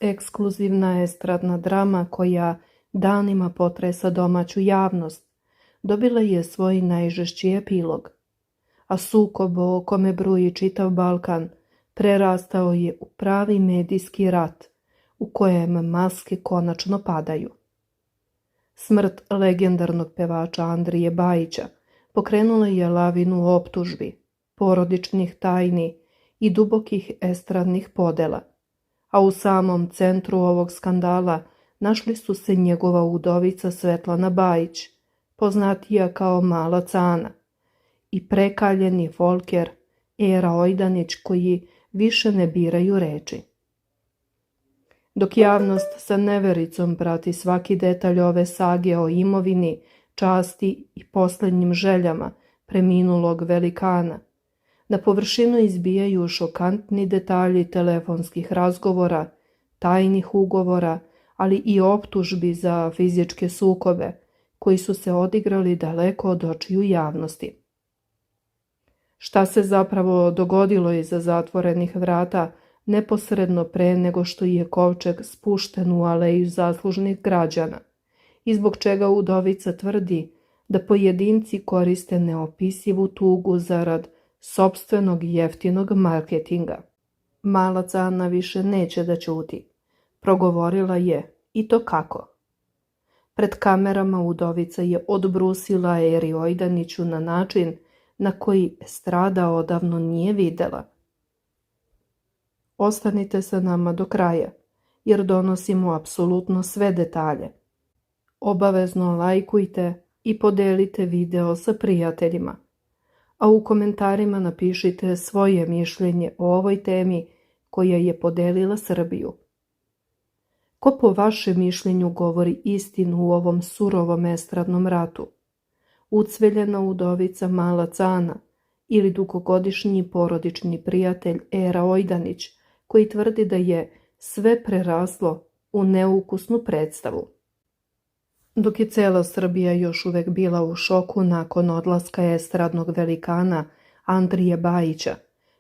ekskluzivna estradna drama koja danima potresa domaću javnost, dobila je svoj najžešći epilog, a sukob o kome bruji čitav Balkan prerastao je u pravi medijski rat u kojem maske konačno padaju. Smrt legendarnog pevača Andrije Bajića pokrenula je lavinu optužbi, porodičnih tajni i dubokih estradnih podela, a u samom centru ovog skandala našli su se njegova udovica Svetlana Bajić, poznatija kao Mala Cana, i prekaljeni folker Era Ojdanić koji više ne biraju reči. Dok javnost sa nevericom prati svaki detalj ove sage o imovini, časti i posljednjim željama preminulog velikana, na površinu izbijaju šokantni detalji telefonskih razgovora, tajnih ugovora, ali i optužbi za fizičke sukobe koji su se odigrali daleko od očiju javnosti. Šta se zapravo dogodilo iza zatvorenih vrata neposredno pre nego što je kovčeg spušten u aleju zaslužnih građana i zbog čega udovica tvrdi da pojedinci koriste neopisivu tugu zarad sopstvenog jeftinog marketinga. Mala Cana više neće da ćuti. Progovorila je, i to kako. Pred kamerama udovica je odbrusila Eri Ojdaniću na način na koji estrada odavno nije videla. Ostanite sa nama do kraja, jer donosimo apsolutno sve detalje. Obavezno lajkujte i podelite video sa prijateljima, a u komentarima napišite svoje mišljenje o ovoj temi koja je podelila Srbiju. Ko po vašem mišljenju govori istinu u ovom surovom estradnom ratu? Ucveljena udovica Mala Cana ili dugogodišnji porodični prijatelj Era Ojdanić koji tvrdi da je sve preraslo u neukusnu predstavu? Dok je cela Srbija još uvek bila u šoku nakon odlaska estradnog velikana Andrije Bajića,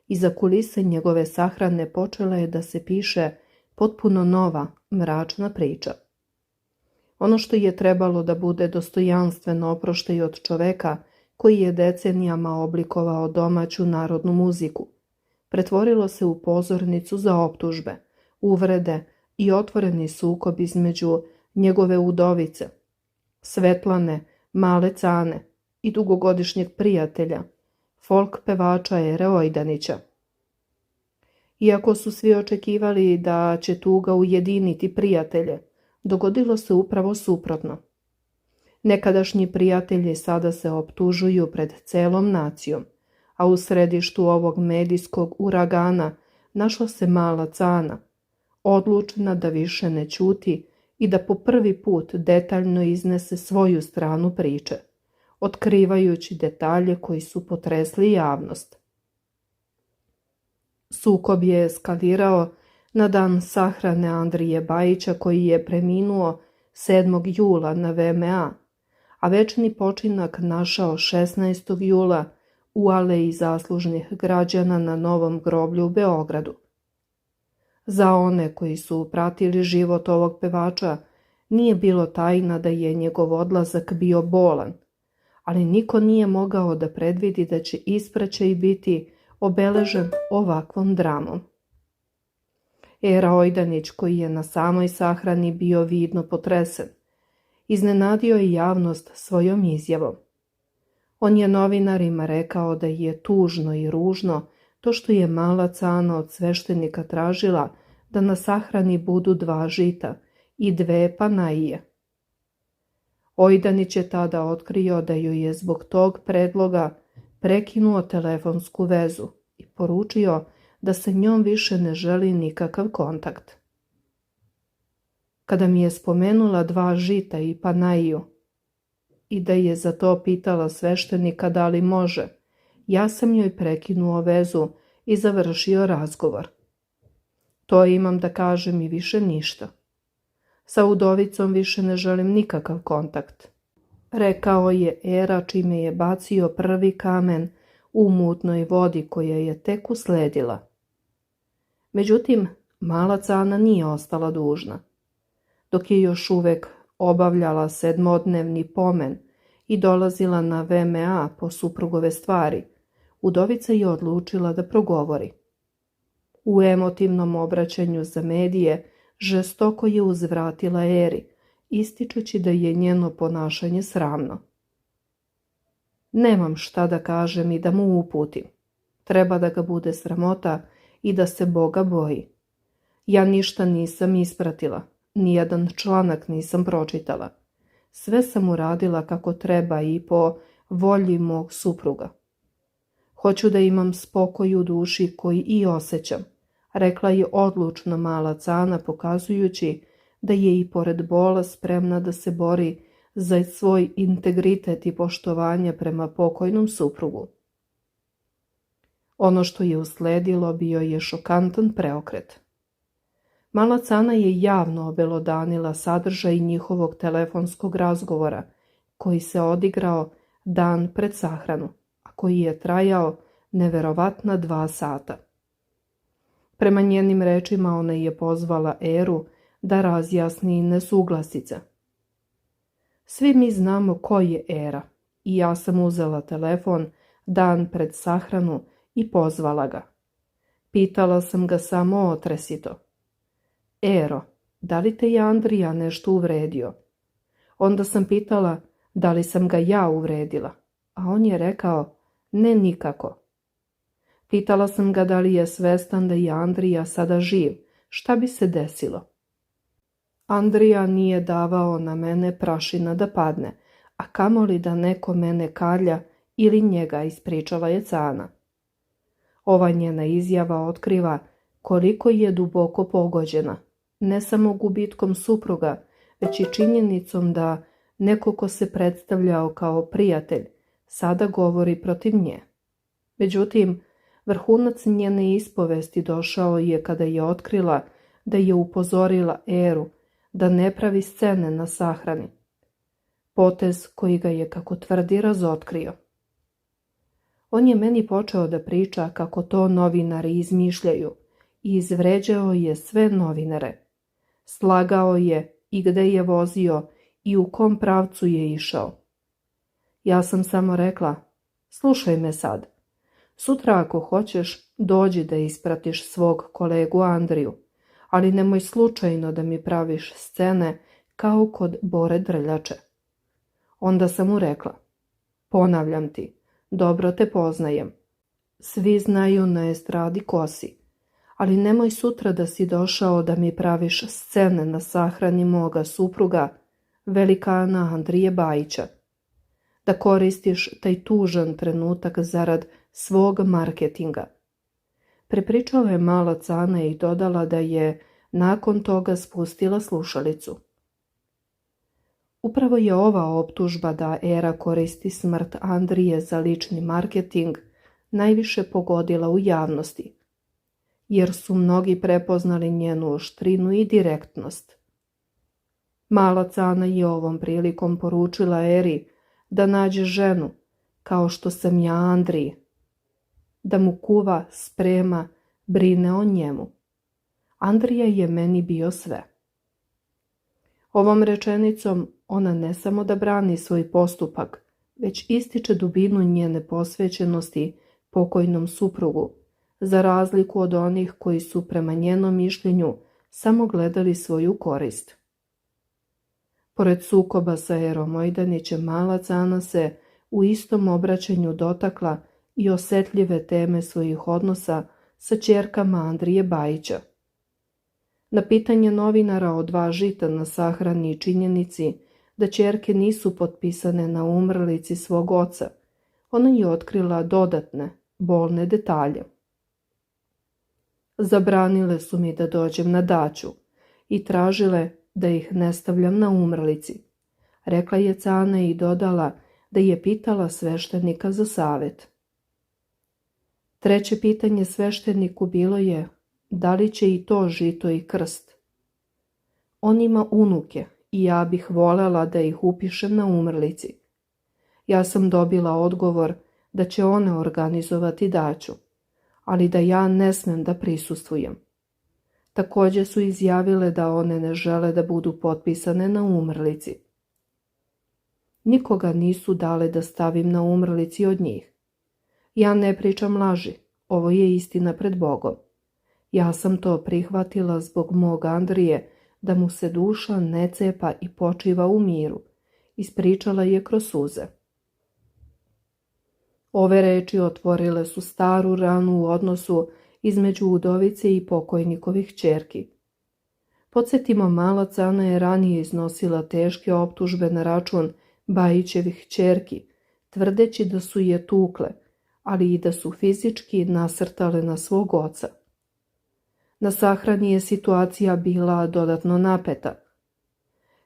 iza kulise njegove sahrane počela je da se piše potpuno nova, mračna priča. Ono što je trebalo da bude dostojanstveno oproštaj od čoveka koji je decenijama oblikovao domaću narodnu muziku, pretvorilo se u pozornicu za optužbe, uvrede i otvoreni sukob između njegove udovice, Svetlane, Male Cane i dugogodišnjeg prijatelja, folk pevača Ere Ojdanića. Iako su svi očekivali da će tuga ujediniti prijatelje, dogodilo se upravo suprotno. Nekadašnji prijatelji sada se optužuju pred celom nacijom, a u središtu ovog medijskog uragana našla se Mala Cana, odlučna da više ne ćuti i da po prvi put detaljno iznese svoju stranu priče, otkrivajući detalje koji su potresli javnost. Sukob je eskalirao na dan sahrane Andrije Bajića koji je preminuo 7. jula na VMA, a večni počinak našao 16. jula u aleji zaslužnih građana na Novom groblju u Beogradu. Za one koji su pratili život ovog pevača nije bilo tajna da je njegov odlazak bio bolan, ali niko nije mogao da predvidi da će ispraćaj biti obeležen ovakvom dramom. Era Ojdanić, koji je na samoj sahrani bio vidno potresen, iznenadio je javnost svojom izjavom. On je novinarima rekao da je tužno i ružno to što je Mala Cana od sveštenika tražila da na sahrani budu 2 žita i 2 panaije. Ojdanić je tada otkrio da joj je zbog tog predloga prekinuo telefonsku vezu i poručio da sa njom više ne želi nikakav kontakt. Kada mi je spomenula 2 žita i panaiju i da je za to pitala sveštenika da li može, ja sam joj prekinuo vezu i završio razgovor. To imam da kažem i više ništa. Sa udovicom više ne želim nikakav kontakt, rekao je Era, čime je bacio prvi kamen u mutnoj vodi koja je tek usledila. Međutim, mala Cana nije ostala dužna. Dok je još uvek obavljala 7-dnevni pomen i dolazila na VMA po suprugove stvari, udovica je odlučila da progovori. U emotivnom obraćanju za medije žestoko je uzvratila Eri, ističući da je njeno ponašanje sramno. Nemam šta da kažem i da mu uputim. Treba da ga bude sramota i da se Boga boji. Ja ništa nisam ispratila, nijedan članak nisam pročitala. Sve sam uradila kako treba i po volji mog supruga. Hoću da imam spokoj u duši koji i osjećam, rekla je odlučno mala Cana, pokazujući da je i pored bola spremna da se bori za svoj integritet i poštovanje prema pokojnom suprugu. Ono što je usledilo bio je šokantan preokret. Mala Cana je javno obelodanila sadržaj njihovog telefonskog razgovora, koji se odigrao dan pred sahranu, a koji je trajao neverovatna 2 sata. Prema njenim rečima ona je pozvala Eru da razjasni nesuglasice. Svi mi znamo ko je Era i ja sam uzela telefon dan pred sahranu i pozvala ga. Pitala sam ga samo otresito. Ero, da li te je Andrija nešto uvredio? Onda sam pitala da li sam ga ja uvredila, a on je rekao ne nikako. Pitala sam ga da li je svestan da je Andrija sada živ, šta bi se desilo? Andrija nije davao na mene prašina da padne, a kamoli da neko mene kalja ili njega, ispričala je Cana. Ova njena izjava otkriva koliko je duboko pogođena, ne samo gubitkom supruga, već i činjenicom da neko ko se predstavljao kao prijatelj sada govori protiv nje. Međutim, vrhunac njene ispovesti došao je kada je otkrila da je upozorila Eru da ne pravi scene na sahrani. Potez koji ga je, kako tvrdi, razotkrio. On je meni počeo da priča kako to novinari izmišljaju i izvređao je sve novinare. Slagao je i gde je vozio i u kom pravcu je išao. Ja sam samo rekla, slušaj me sad. Sutra ako hoćeš, dođi da ispratiš svog kolegu Andriju, ali nemoj slučajno da mi praviš scene kao kod Bore Drljače. Onda sam mu rekla, ponavljam ti, dobro te poznajem. Svi znaju na estradi ko si, ali nemoj sutra da si došao da mi praviš scene na sahrani moga supruga, velikana Andrije Bajića. Da koristiš taj tužan trenutak zarad svog marketinga. Prepričala je mala Cana i dodala da je nakon toga spustila slušalicu. Upravo je ova optužba da Era koristi smrt Andrije za lični marketing najviše pogodila u javnosti, jer su mnogi prepoznali njenu oštrinu i direktnost. Mala Cana je ovom prilikom poručila Eri da nađe ženu, kao što sam ja Andriji, da mu kuva, sprema, brine o njemu. Andrija je meni bio sve. Ovom rečenicom ona ne samo da brani svoj postupak, već ističe dubinu njene posvećenosti pokojnom suprugu, za razliku od onih koji su prema njenom mišljenju samo gledali svoju korist. Pored sukoba sa Erom Mojdanićem, mala Cana se u istom obraćanju dotakla i osetljive teme svojih odnosa sa ćerkama Andrije Bajića. Na pitanje novinara o 2 žita na sahrani i činjenici da ćerke nisu potpisane na umrlici svog oca, ona je otkrila dodatne, bolne detalje. Zabranile su mi da dođem na daću i tražile da ih ne stavljam na umrlici, rekla je Cana i dodala da je pitala sveštenika za savjet. Treće pitanje svešteniku bilo je da li će i to žito i krst. On ima unuke i ja bih voljela da ih upišem na umrlici. Ja sam dobila odgovor da će one organizovati daću, ali da ja ne smem da prisustvujem. Također su izjavile da one ne žele da budu potpisane na umrlici. Nikoga nisu dale da stavim na umrlici od njih. Ja ne pričam laži, ovo je istina pred Bogom. Ja sam to prihvatila zbog mog Andrije, da mu se duša ne cepa i počiva u miru, ispričala je kroz suze. Ove reči otvorile su staru ranu u odnosu između udovice i pokojnikovih ćerki. Podsjetimo, mala Cana je ranije iznosila teške optužbe na račun Bajićevih ćerki, tvrdeći da su je tukle, ali i da su fizički nasrtale na svog oca. Na sahrani je situacija bila dodatno napeta.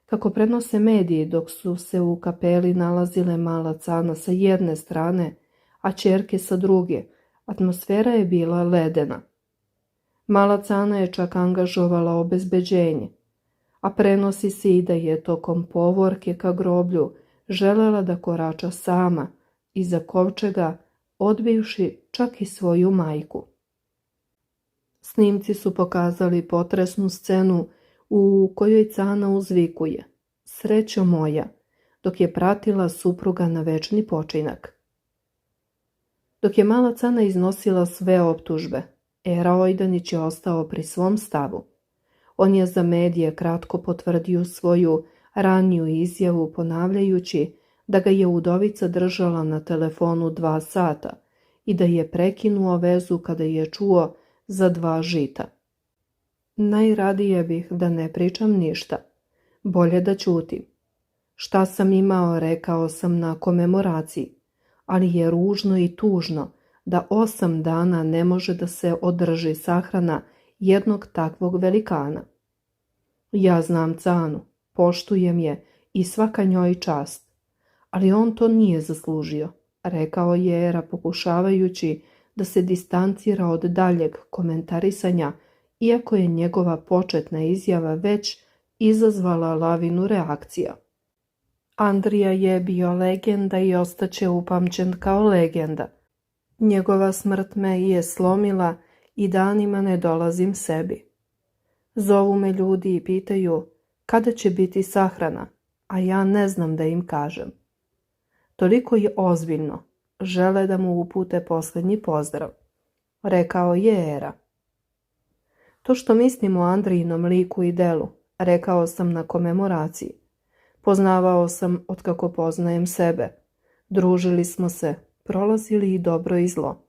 Kako prenose mediji, dok su se u kapeli nalazile mala Cana sa jedne strane, a ćerke sa druge, atmosfera je bila ledena. Mala Cana je čak angažovala obezbeđenje, a prenosi se i da je tokom povorke ka groblju želela da korača sama iza kovčega, odbivši čak i svoju majku. Snimci su pokazali potresnu scenu u kojoj Cana uzvikuje "Srećo moja", dok je pratila supruga na večni počinak. Dok je mala Cana iznosila sve optužbe, Era Ojdanić je ostao pri svom stavu. On je za medije kratko potvrdio svoju raniju izjavu, ponavljajući da ga je udovica držala na telefonu 2 sata i da je prekinuo vezu kada je čuo za 2 žita. Najradije bih da ne pričam ništa, bolje da ćutim. Šta sam imao, rekao sam na komemoraciji, ali je ružno i tužno da 8 dana ne može da se održi sahrana jednog takvog velikana. Ja znam Canu, poštujem je i svaka njoj čast, ali on to nije zaslužio, rekao je Era, pokušavajući da se distancira od daljeg komentarisanja, iako je njegova početna izjava već izazvala lavinu reakcija. Andrija je bio legenda i ostaće upamćen kao legenda. Njegova smrt me je slomila i danima ne dolazim sebi. Zovu me ljudi i pitaju kada će biti sahrana, a ja ne znam da im kažem. Toliko je ozbiljno, žele da mu upute posljednji pozdrav, rekao je Era. To što mislim o Andrijinom liku i delu, rekao sam na komemoraciji. Poznavao sam otkako poznajem sebe. Družili smo se, prolazili i dobro i zlo.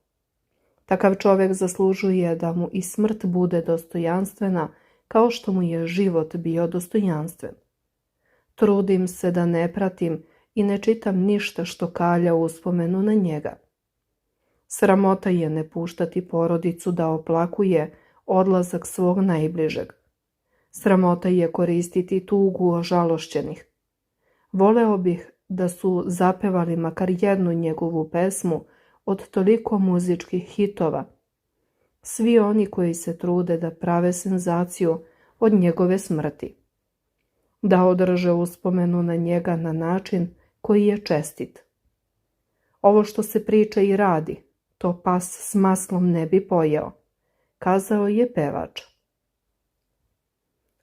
Takav čovjek zaslužuje da mu i smrt bude dostojanstvena, kao što mu je život bio dostojanstven. Trudim se da ne pratim i ne čitam ništa što kalja uspomenu na njega. Sramota je ne puštati porodicu da oplakuje odlazak svog najbližeg. Sramota je koristiti tugu ožalošćenih. Voleo bih da su zapevali makar jednu njegovu pesmu od toliko muzičkih hitova. Svi oni koji se trude da prave senzaciju od njegove smrti. Da održe uspomenu na njega na način koji je čestit. Ovo što se priča i radi, to pas s maslom ne bi pojeo, kazao je pevač.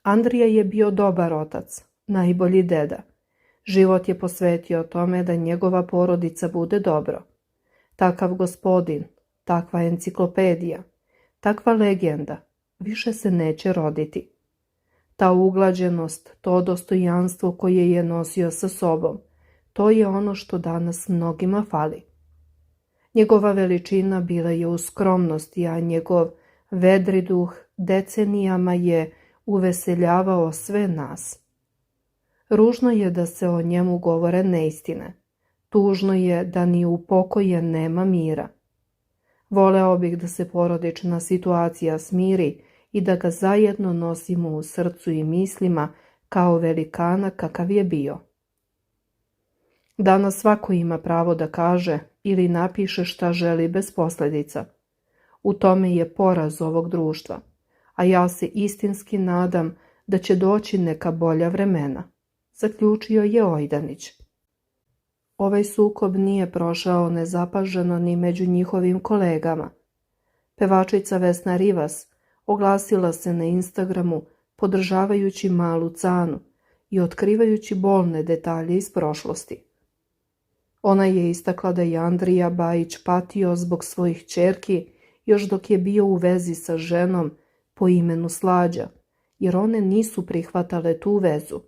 Andrija je bio dobar otac, najbolji deda. Život je posvetio tome da njegova porodica bude dobro. Takav gospodin, takva enciklopedija, takva legenda više se neće roditi. Ta uglađenost, to dostojanstvo koje je nosio sa sobom, to je ono što danas mnogima fali. Njegova veličina bila je u skromnosti, a njegov vedri duh decenijama je uveseljavao sve nas. Ružno je da se o njemu govore neistine. Tužno je da ni u pokoje nema mira. Voleo bih da se porodična situacija smiri i da ga zajedno nosimo u srcu i mislima kao velikana kakav je bio. Danas svako ima pravo da kaže ili napiše šta želi bez posljedica. U tome je poraz ovog društva, a ja se istinski nadam da će doći neka bolja vremena, zaključio je Ojdanić. Ovaj sukob nije prošao nezapaženo ni među njihovim kolegama. Pevačica Vesna Rivas oglasila se na Instagramu podržavajući malu Canu i otkrivajući bolne detalje iz prošlosti. Ona je istakla da je Andrija Bajić patio zbog svojih ćerki još dok je bio u vezi sa ženom po imenu Slađa, jer one nisu prihvatale tu vezu.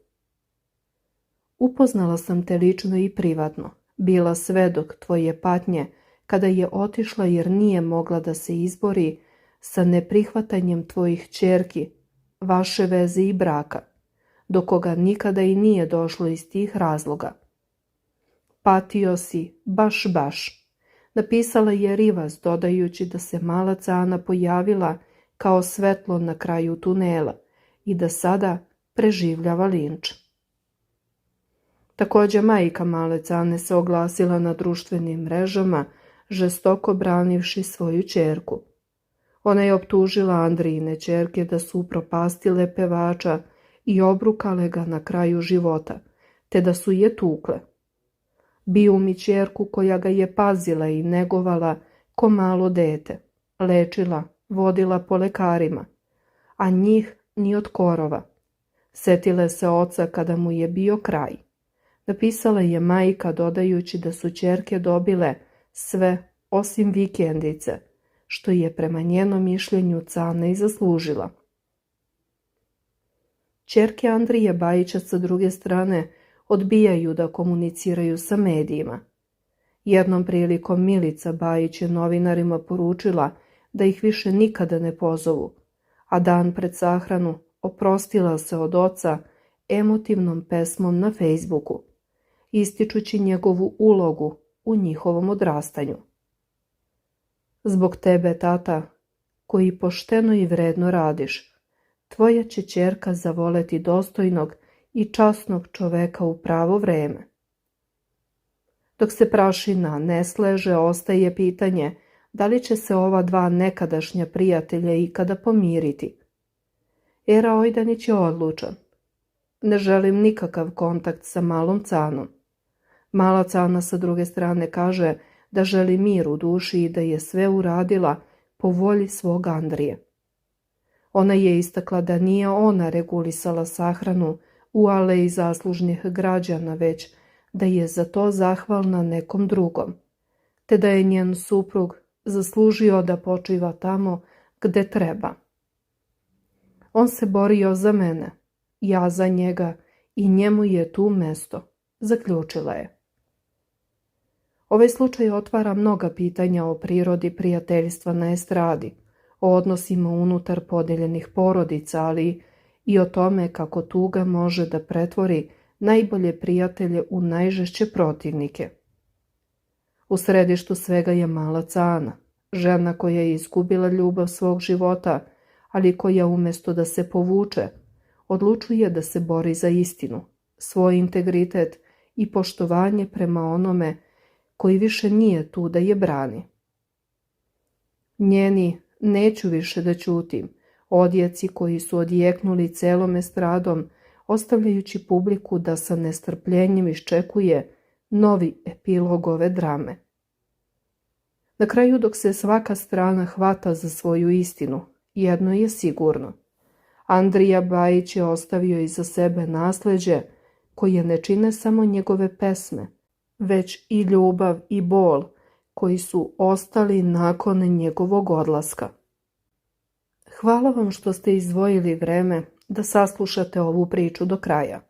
Upoznala sam te lično i privatno, bila svedok tvoje patnje kada je otišla jer nije mogla da se izbori sa neprihvatanjem tvojih ćerki, vaše veze i braka, do koga nikada i nije došlo iz tih razloga. Patio si, baš, napisala je Rivas dodajući da se mala Cana pojavila kao svetlo na kraju tunela i da sada preživljava linč. Također majka male Cane se oglasila na društvenim mrežama, žestoko branivši svoju ćerku. Ona je optužila Andrijine ćerke da su upropastile pevača i obrukale ga na kraju života, te da su je tukle. Biju mi ćerku koja ga je pazila i negovala ko malo dete, lečila, vodila po lekarima, a njih ni od korova. Setile se oca kada mu je bio kraj. Napisala je majka dodajući da su ćerke dobile sve osim vikendice, što je prema njenom mišljenju Cana i zaslužila. Ćerke Andrije Bajića sa druge strane odbijaju da komuniciraju sa medijima. Jednom prilikom Milica Bajić je novinarima poručila da ih više nikada ne pozovu, a dan pred sahranu oprostila se od oca emotivnom pesmom na Facebooku, ističući njegovu ulogu u njihovom odrastanju. Zbog tebe, tata, koji pošteno i vredno radiš, tvoja će ćerka zavoleti dostojnog i časnog čoveka u pravo vreme. Dok se prašina ne sleže, ostaje pitanje da li će se ova dva nekadašnja prijatelja ikada pomiriti. Era Ojdanić je odlučan. Ne želim nikakav kontakt sa malom Canom. Mala Cana sa druge strane kaže da želi mir u duši i da je sve uradila po volji svog Andrije. Ona je istakla da nije ona regulisala sahranu u aleji zaslužnih građana, već da je za to zahvalna nekom drugom, te da je njen suprug zaslužio da počiva tamo gde treba. On se borio za mene, ja za njega i njemu je tu mesto, zaključila je. Ovaj slučaj otvara mnoga pitanja o prirodi prijateljstva na estradi, o odnosima unutar podeljenih porodica, ali i o tome kako tuga može da pretvori najbolje prijatelje u najžešće protivnike. U središtu svega je mala Cana, žena koja je izgubila ljubav svog života, ali koja umjesto da se povuče, odlučuje da se bori za istinu, svoj integritet i poštovanje prema onome koji više nije tu da je brani. Njeni neću više da ćutim, odjeci koji su odjeknuli celom estradom, ostavljajući publiku da sa nestrpljenjem iščekuje novi epilog ove drame. Na kraju, dok se svaka strana hvata za svoju istinu, jedno je sigurno. Andrija Bajić je ostavio iza sebe nasleđe koje ne čine samo njegove pesme, već i ljubav i bol koji su ostali nakon njegovog odlaska. Hvala vam što ste izdvojili vreme da saslušate ovu priču do kraja.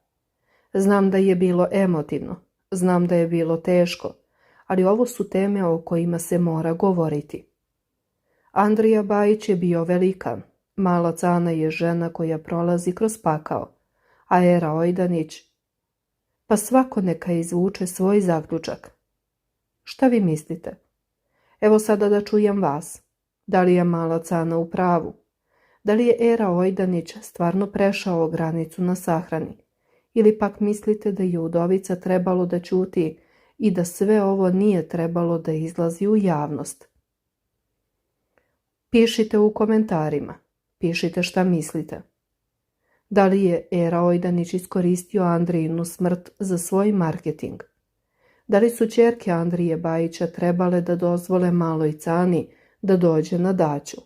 Znam da je bilo emotivno, znam da je bilo teško, ali ovo su teme o kojima se mora govoriti. Andrija Bajić je bio velikan, mala Cana je žena koja prolazi kroz pakao, a Era Ojdanić, pa svako neka izvuče svoj zaključak. Šta vi mislite? Evo sada da čujem vas. Da li je mala Cana u pravu? Da li je Era Ojdanić stvarno prešao granicu na sahrani? Ili pak mislite da je udovica trebalo da ćuti i da sve ovo nije trebalo da izlazi u javnost? Pišite u komentarima. Pišite šta mislite. Da li je Era Ojdanić iskoristio Andrijinu smrt za svoj marketing? Da li su ćerke Andrije Bajića trebale da dozvole maloj Cani da dođe na daću?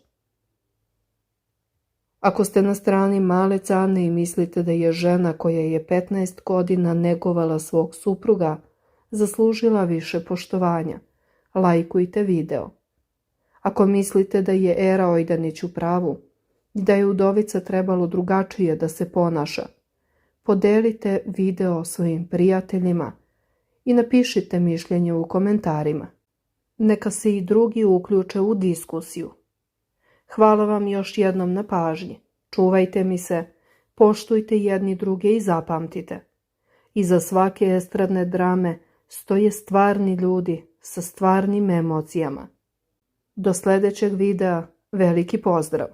Ako ste na strani male Cane i mislite da je žena koja je 15 godina negovala svog supruga zaslužila više poštovanja, lajkujte video. Ako mislite da je Era Ojdanić u pravu i da je udovica trebalo drugačije da se ponaša, podelite video svojim prijateljima i napišite mišljenje u komentarima. Neka se i drugi uključe u diskusiju. Hvala vam još jednom na pažnji. Čuvajte mi se, poštujte jedni druge i zapamtite. Iza svake estradne drame stoje stvarni ljudi sa stvarnim emocijama. Do sljedećeg videa veliki pozdrav!